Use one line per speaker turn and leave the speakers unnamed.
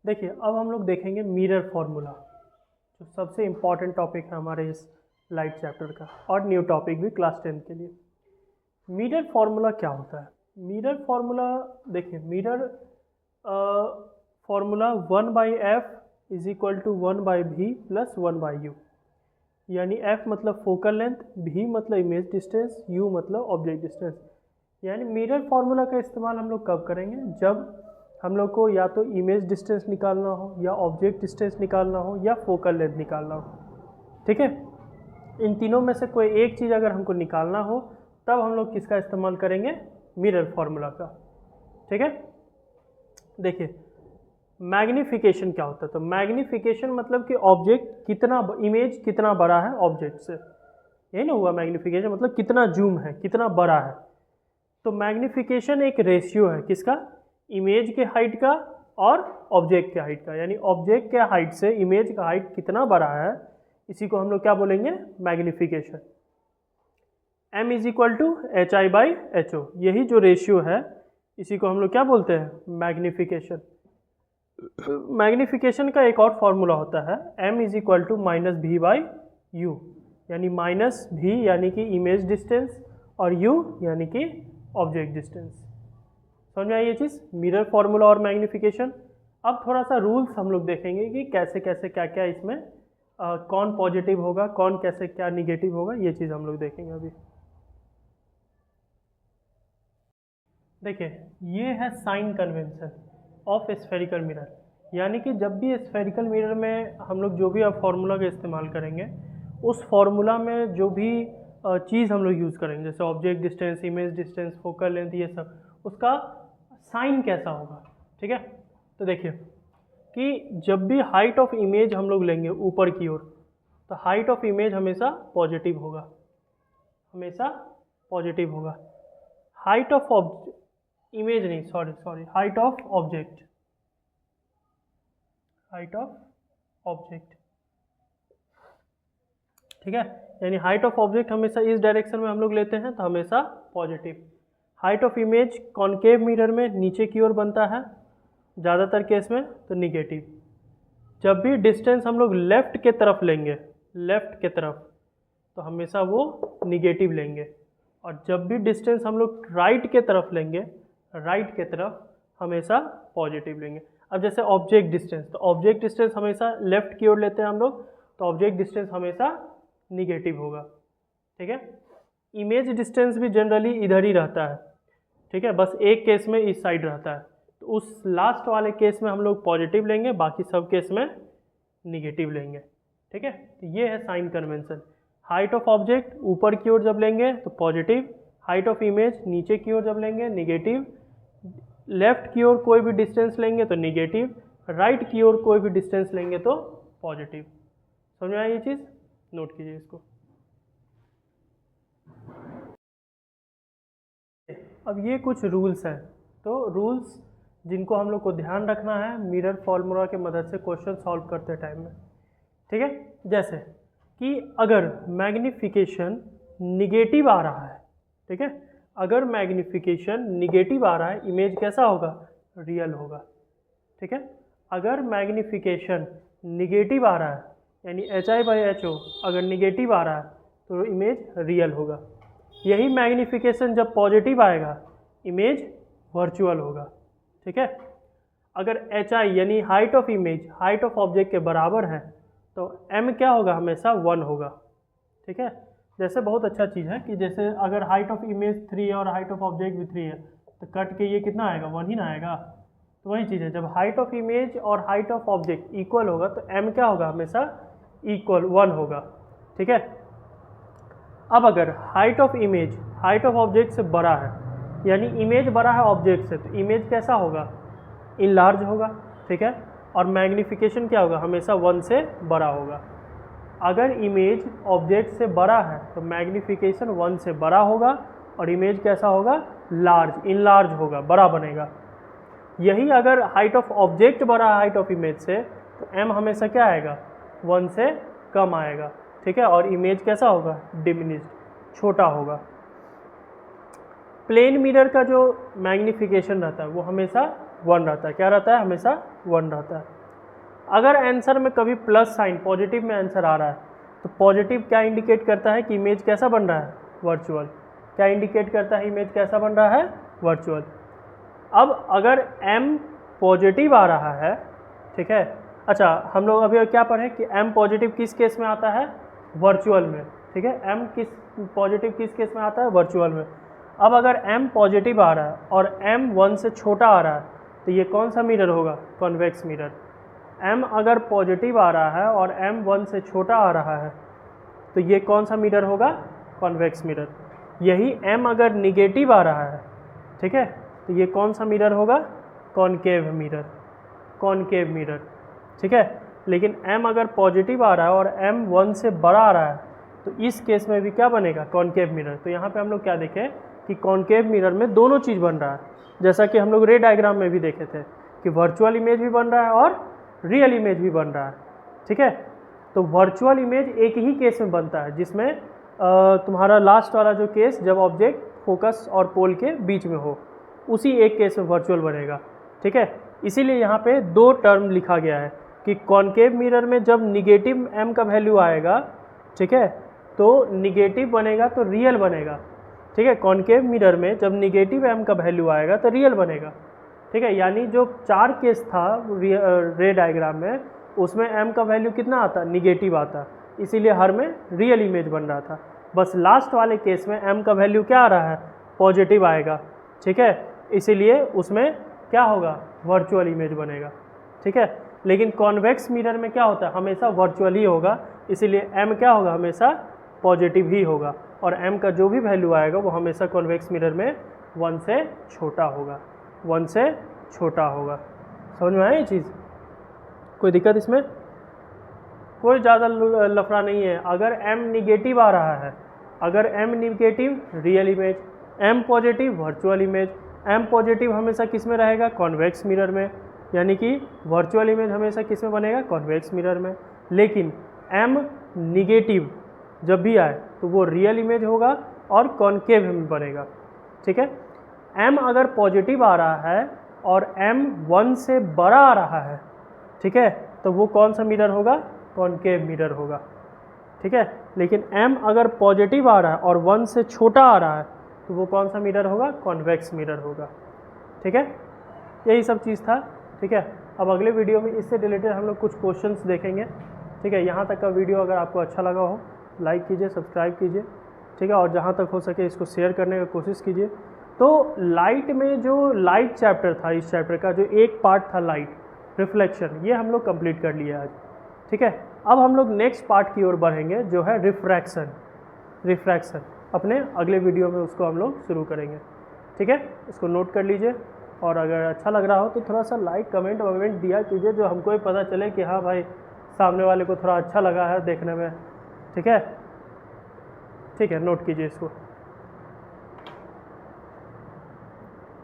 देखिए अब हम लोग देखेंगे मिरर फॉर्मूला, जो सबसे इम्पॉर्टेंट टॉपिक है हमारे इस लाइट चैप्टर का और न्यू टॉपिक भी क्लास 10 के लिए। मिरर फॉर्मूला क्या होता है? मिरर फॉर्मूला देखिए, mirror formula 1/f is equal to 1/v plus 1/u, यानी f मतलब फोकल लेंथ, v मतलब इमेज डिस्टेंस, u मतलब ऑब्जेक्ट डिस्टेंस। यानी मिरर फार्मूला का इस्तेमाल हम लोग कब करेंगे? जब हम लोग को या तो इमेज डिस्टेंस निकालना हो, या ऑब्जेक्ट डिस्टेंस निकालना हो, या फोकल लेंथ निकालना हो। ठीक है, इन तीनों में से कोई एक चीज़ अगर हमको निकालना हो तब हम लोग किसका इस्तेमाल करेंगे? मिरर फार्मूला का। ठीक है, देखिए मैग्नीफिकेशन क्या होता है? तो मैग्नीफिकेशन मतलब कि ऑब्जेक्ट कितना, इमेज कितना बड़ा है ऑब्जेक्ट से, यही ना हुआ मैग्नीफिकेशन, मतलब कितना जूम है, कितना बड़ा है। तो मैग्नीफिकेशन एक रेशियो है किसका? इमेज के हाइट का और ऑब्जेक्ट के हाइट का, यानी ऑब्जेक्ट के हाइट से इमेज का हाइट कितना बड़ा है, इसी को हम लोग क्या बोलेंगे? Magnification. m is equal to H I by H O, यही जो रेशियो है इसी को हम लोग क्या बोलते हैं? मैग्नीफिकेशन। मैग्नीफिकेशन का एक और फॉर्मूला होता है, m is equal to minus v by u, यानी माइनस भी यानी कि इमेज डिस्टेंस और u यानी कि ऑब्जेक्ट डिस्टेंस। समझ में आई ये चीज़, मिरर फॉर्मूला और मैग्नीफिकेशन। अब थोड़ा सा रूल्स हम लोग देखेंगे कि कैसे कैसे क्या क्या इसमें कौन पॉजिटिव होगा, कौन कैसे क्या निगेटिव होगा, ये चीज़ हम लोग देखेंगे अभी। देखिए ये है sign convention of spherical mirror, यानी कि जब भी स्फेरिकल मिरर में हम लोग जो भी अब फार्मूला का इस्तेमाल करेंगे, उस फार्मूला में जो भी चीज़ हम लोग यूज़ करेंगे, जैसे object distance, image distance, focal length, ये सब, उसका साइन कैसा होगा। ठीक है, तो देखिए कि जब भी हाइट ऑफ इमेज हम लोग लेंगे ऊपर की ओर, तो हाइट ऑफ इमेज हमेशा पॉजिटिव होगा, हमेशा पॉजिटिव होगा। हाइट ऑफ इमेज नहीं, sorry height of object, height of object. ठीक है, यानी हाइट ऑफ ऑब्जेक्ट हमेशा इस डायरेक्शन में हम लोग लेते हैं तो हमेशा positive. Height of image concave mirror में नीचे की ओर बनता है ज़्यादातर केस में, तो निगेटिव। जब भी डिस्टेंस हम लोग लेफ्ट के तरफ लेंगे, लेफ्ट के तरफ, तो हमेशा वो निगेटिव लेंगे, और जब भी डिस्टेंस हम लोग राइट के तरफ लेंगे, राइट के तरफ, हमेशा पॉजिटिव लेंगे। अब जैसे ऑब्जेक्ट डिस्टेंस, तो ऑब्जेक्ट डिस्टेंस हमेशा लेफ्ट की ओर लेते हैं हम लोग, तो ऑब्जेक्ट डिस्टेंस हमेशा निगेटिव होगा। ठीक है, इमेज डिस्टेंस भी जनरली इधर ही रहता है। ठीक है, बस एक केस में इस साइड रहता है, तो उस लास्ट वाले केस में हम लोग पॉजिटिव लेंगे, बाकी सब केस में निगेटिव लेंगे। ठीक है, तो ये है sign convention. Height of object ऊपर की ओर जब लेंगे तो पॉजिटिव, हाइट ऑफ इमेज नीचे की ओर जब लेंगे निगेटिव, लेफ्ट की ओर कोई भी डिस्टेंस लेंगे तो निगेटिव, राइट की ओर कोई भी डिस्टेंस लेंगे तो पॉजिटिव। समझ में आई ये चीज़, नोट कीजिए इसको। अब ये कुछ रूल्स हैं, तो रूल्स जिनको हम लोग को ध्यान रखना है मिरर फॉर्मूला के मदद से क्वेश्चन सॉल्व करते टाइम में। ठीक है, जैसे कि अगर मैग्नीफिकेशन निगेटिव आ रहा है, ठीक है, अगर मैग्नीफिकेशन निगेटिव आ रहा है, इमेज कैसा होगा? रियल होगा। ठीक है, अगर मैग्नीफिकेशन निगेटिव आ रहा है, यानी H I by H O अगर निगेटिव आ रहा है तो इमेज रियल होगा। यही मैग्नीफिकेशन जब पॉजिटिव आएगा, इमेज वर्चुअल होगा। ठीक है, अगर एच आई यानी height of image height of object के बराबर है तो m क्या होगा? हमेशा 1 होगा। ठीक है, जैसे बहुत अच्छा चीज़ है कि जैसे अगर हाइट ऑफ इमेज 3 है और हाइट ऑफ ऑब्जेक्ट भी 3 है, तो कट के ये कितना आएगा? 1 ही ना आएगा। तो वही चीज़ है, जब हाइट ऑफ इमेज और हाइट ऑफ ऑब्जेक्ट इक्वल होगा तो m क्या होगा? हमेशा इक्वल 1 होगा। ठीक है, अब अगर height of image height of object से बड़ा है, यानी इमेज बड़ा है ऑब्जेक्ट से, तो इमेज कैसा होगा? इनलार्ज होगा। ठीक है, और मैग्नीफिकेशन क्या होगा? हमेशा 1 से बड़ा होगा। अगर इमेज ऑब्जेक्ट से बड़ा है तो मैग्नीफिकेशन 1 से बड़ा होगा, और इमेज कैसा होगा? लार्ज, इनलार्ज होगा, बड़ा बनेगा। यही अगर हाइट ऑफ ऑब्जेक्ट बड़ा है हाइट ऑफ इमेज से, तो m हमेशा क्या आएगा? 1 से कम आएगा। ठीक है, और इमेज कैसा होगा? डिमिनिश्ड, छोटा होगा। प्लेन मिरर का जो मैग्नीफिकेशन रहता है वो हमेशा 1 रहता है। क्या रहता है? हमेशा 1 रहता है। अगर आंसर में कभी प्लस साइन पॉजिटिव में आंसर आ रहा है तो पॉजिटिव क्या इंडिकेट करता है कि इमेज कैसा बन रहा है, वर्चुअल। क्या इंडिकेट करता है इमेज कैसा बन रहा है, वर्चुअल। अब अगर m पॉजिटिव आ रहा है, ठीक है, अच्छा हम लोग अभी क्या पढ़े कि m पॉजिटिव किस केस में आता है, वर्चुअल में, ठीक है, m किस पॉजिटिव किस केस में आता है, वर्चुअल में। अब अगर m पॉजिटिव आ रहा है और m 1 से छोटा आ रहा है तो ये कौन सा मिरर होगा, कॉन्वेक्स मिरर। m अगर पॉजिटिव आ रहा है और m 1 से छोटा आ रहा है तो ये कौन सा मिरर होगा, कॉन्वेक्स मिरर। यही m अगर निगेटिव आ रहा है, ठीक है, तो ये कौन सा मिरर होगा, कॉनकेव मिरर, कॉनकेव मिरर, ठीक है। लेकिन m अगर पॉजिटिव आ रहा है और m 1 से बड़ा आ रहा है तो इस केस में भी क्या बनेगा, कॉनकेव मिरर। तो यहाँ पे हम लोग क्या देखें कि कॉनकेव मिरर में दोनों चीज़ बन रहा है, जैसा कि हम लोग रे डायग्राम में भी देखे थे कि वर्चुअल इमेज भी बन रहा है और रियल इमेज भी बन रहा है, ठीक है। तो वर्चुअल इमेज एक ही केस में बनता है जिसमें तुम्हारा लास्ट वाला जो केस जब ऑब्जेक्ट फोकस और पोल के बीच में हो, उसी एक केस में वर्चुअल बनेगा, ठीक है। इसीलिए यहाँ पे दो टर्म लिखा गया है कि कॉनकेव मिरर में जब निगेटिव m का वैल्यू आएगा, ठीक है, तो निगेटिव बनेगा तो रियल बनेगा, ठीक है। कॉनकेव मिरर में जब निगेटिव m का वैल्यू आएगा तो रियल बनेगा, ठीक है। यानी जो 4 केस था रे डायग्राम में, उसमें m का वैल्यू कितना आता, निगेटिव आता, इसीलिए हर में रियल इमेज बन रहा था। बस लास्ट वाले केस में m का वैल्यू क्या आ रहा है, पॉजिटिव आएगा, ठीक है, इसीलिए उसमें क्या होगा, वर्चुअल इमेज बनेगा, ठीक है। लेकिन कॉन्वेक्स मिरर में क्या होता है, हमेशा वर्चुअल ही होगा, इसीलिए m क्या होगा, हमेशा पॉजिटिव ही होगा, और m का जो भी वैल्यू आएगा वो हमेशा कॉन्वेक्स मिरर में 1 से छोटा होगा, 1 से छोटा होगा। समझ में आया ये चीज़, कोई दिक्कत इसमें, कोई ज़्यादा लफड़ा नहीं है। अगर m निगेटिव आ रहा है, अगर m negative real image, m positive virtual image. m positive हमेशा किस में रहेगा, कॉन्वेक्स मिरर में, यानी कि वर्चुअल इमेज हमेशा किस में बनेगा, कॉन्वेक्स मिरर में। लेकिन m निगेटिव जब भी आए तो वो रियल इमेज होगा और कॉनकेव में बनेगा, ठीक है। m अगर पॉजिटिव आ रहा है और m 1 से बड़ा आ रहा है, ठीक है, तो वो कौन सा मिरर होगा, कॉनकेव मिरर होगा, ठीक है। लेकिन m अगर पॉजिटिव आ रहा है और 1 से छोटा आ रहा है तो वो कौन सा मिरर होगा, कॉन्वेक्स मिरर होगा, ठीक है। यही सब चीज़ था, ठीक है। अब अगले वीडियो में इससे रिलेटेड हम लोग कुछ क्वेश्चंस देखेंगे, ठीक है। यहाँ तक का वीडियो अगर आपको अच्छा लगा हो लाइक कीजिए, सब्सक्राइब कीजिए, ठीक है, और जहाँ तक हो सके इसको शेयर करने की कोशिश कीजिए। तो लाइट में जो लाइट चैप्टर था, इस चैप्टर का जो एक पार्ट था लाइट रिफ्लेक्शन, ये हम लोग कंप्लीट कर लिए आज, ठीक है। अब हम लोग नेक्स्ट पार्ट की ओर बढ़ेंगे जो है रिफ्रैक्शन, रिफ्रैक्शन अपने अगले वीडियो में उसको हम लोग शुरू करेंगे, ठीक है। इसको नोट कर लीजिए, और अगर अच्छा लग रहा हो तो थोड़ा सा लाइक कमेंट वमेंट दिया कीजिए, जो हमको भी पता चले कि हाँ भाई सामने वाले को थोड़ा अच्छा लगा है देखने में, ठीक है, ठीक है, नोट कीजिए इसको।